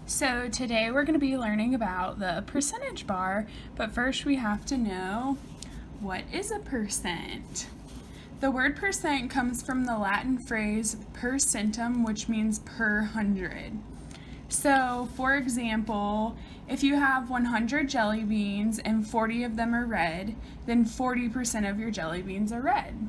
So today we're going to be learning about the percentage bar, but first we have to know what is a percent. The word percent comes from the Latin phrase per centum, which means per hundred. So, for example, if you have 100 jelly beans and 40 of them are red, then 40% of your jelly beans are red.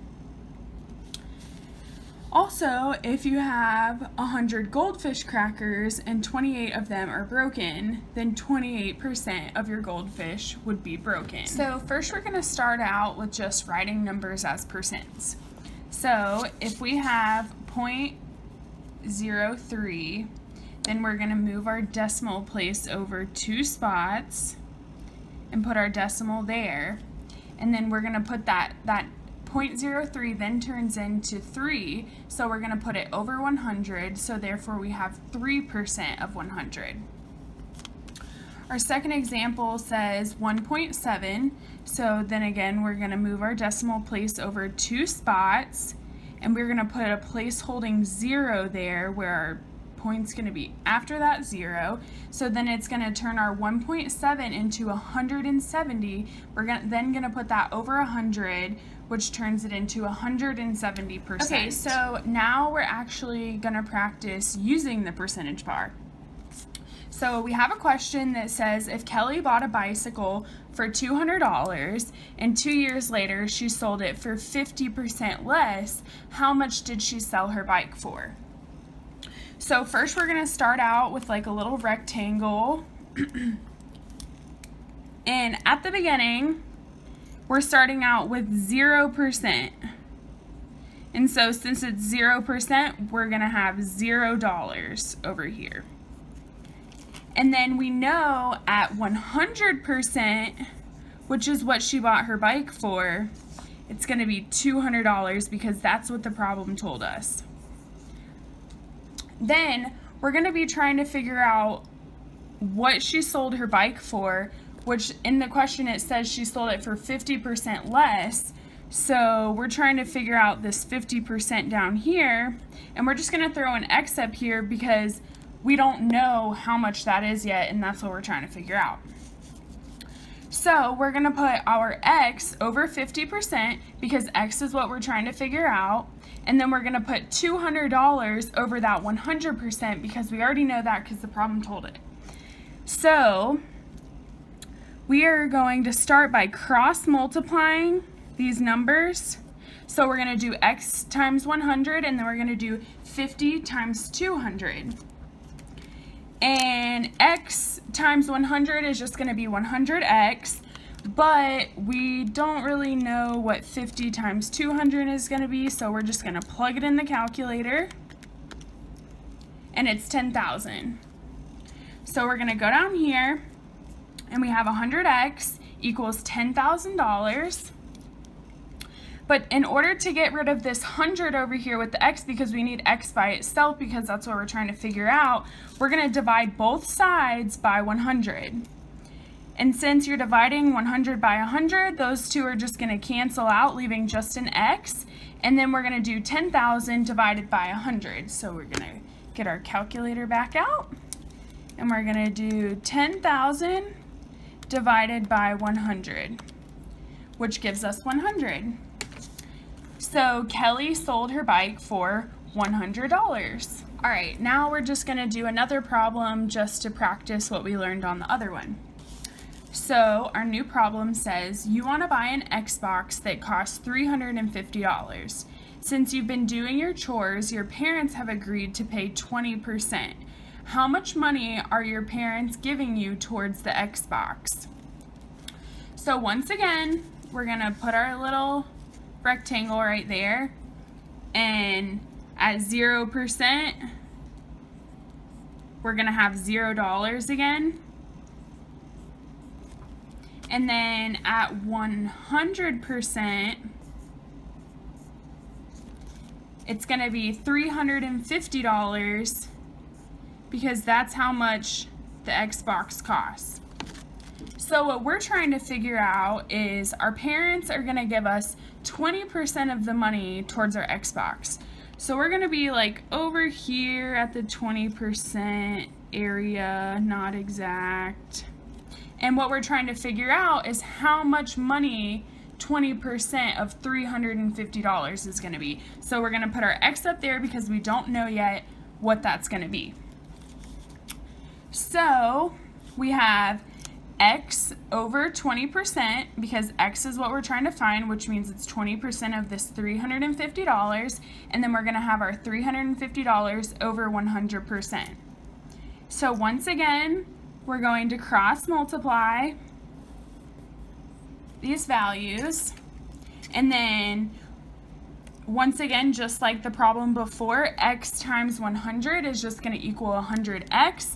Also, if you have 100 goldfish crackers and 28 of them are broken, then 28% of your goldfish would be broken. So first we're going to start out with just writing numbers as percents. So if we have 0.03, then we're going to move our decimal place over 2 spots and put our decimal there. And then we're going to put that 0.03 then turns into 3, so we're going to put it over 100, so therefore we have 3% of 100. Our second example says 1.7, so then again we're going to move our decimal place over 2 spots, and we're going to put a place holding 0 there where our point's going to be after that 0, so then it's going to turn our 1.7 into 170. We're then going to put that over 100, which turns it into 170%. Okay, so now we're actually going to practice using the percentage bar. So we have a question that says, if Kelly bought a bicycle for $200 and 2 years later she sold it for 50% less, how much did she sell her bike for? So first we're going to start out with like a little rectangle. And at the beginning, we're starting out with 0%. And so since it's 0%, we're going to have $0 over here. And then we know at 100%, which is what she bought her bike for, it's going to be $200 because that's what the problem told us. Then we're going to be trying to figure out what she sold her bike for, which in the question it says she sold it for 50% less. So we're trying to figure out this 50% down here, and we're just going to throw an X up here because we don't know how much that is yet, and that's what we're trying to figure out. So we're going to put our X over 50% because X is what we're trying to figure out, and then we're going to put $200 over that 100% because we already know that because the problem told it. So we are going to start by cross multiplying these numbers. So we're going to do X times 100, and then we're going to do 50 times 200. And X times 100 is just going to be 100X, but we don't really know what 50 times 200 is going to be, so we're just going to plug it in the calculator, and it's 10,000. So we're going to go down here, and we have 100X equals $10,000. But in order to get rid of this 100 over here with the X, because we need X by itself because that's what we're trying to figure out, we're going to divide both sides by 100. And since you're dividing 100 by 100, those two are just going to cancel out, leaving just an X. And then we're going to do 10,000 divided by 100. So we're going to get our calculator back out, and we're going to do 10,000 divided by 100, which gives us 100. So Kelly sold her bike for $100. All right, now we're just going to do another problem just to practice what we learned on the other one. So our new problem says you want to buy an Xbox that costs $350. Since you've been doing your chores, your parents have agreed to pay 20%. How much money are your parents giving you towards the Xbox? So once again, we're going to put our little rectangle right there, and at 0%, we're going to have $0 again. And then at 100%, it's going to be $350 because that's how much the Xbox costs. So what we're trying to figure out is our parents are going to give us 20% of the money towards our Xbox. So we're going to be like over here at the 20%, area, not exact. And what we're trying to figure out is how much money 20% of $350 is going to be. So we're going to put our X up there because we don't know yet what that's going to be. So we have X over 20% because X is what we're trying to find, which means it's 20% of this $350. And then we're going to have our $350 over 100%. So once again, we're going to cross multiply these values, and then once again, just like the problem before, X times 100 is just going to equal 100X,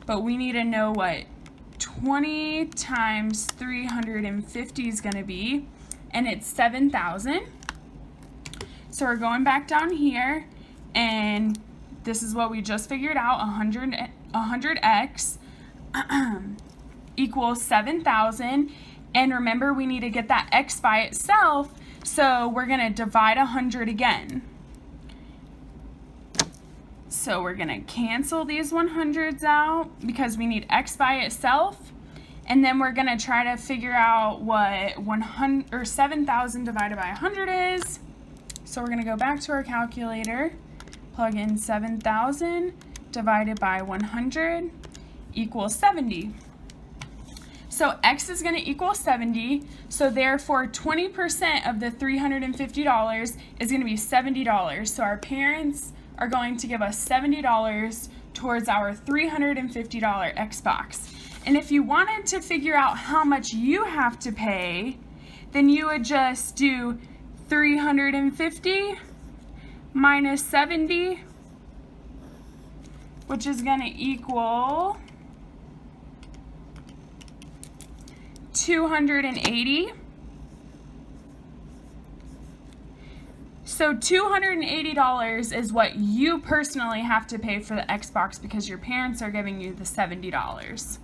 but we need to know what 20 times 350 is going to be, and it's 7,000. So we're going back down here, and this is what we just figured out, 100X equals 7,000. And remember, we need to get that X by itself, so we're going to divide 100 again. So we're going to cancel these 100s out because we need X by itself. And then we're going to try to figure out what 7,000 divided by 100 is. So we're going to go back to our calculator, plug in 7,000 divided by 100 equals 70. So X is going to equal 70, so therefore 20% of the $350 is going to be $70. So our parents are going to give us $70 towards our $350 Xbox. And if you wanted to figure out how much you have to pay, then you would just do 350 minus 70, which is going to equal 280. So $280 is what you personally have to pay for the Xbox because your parents are giving you the $70.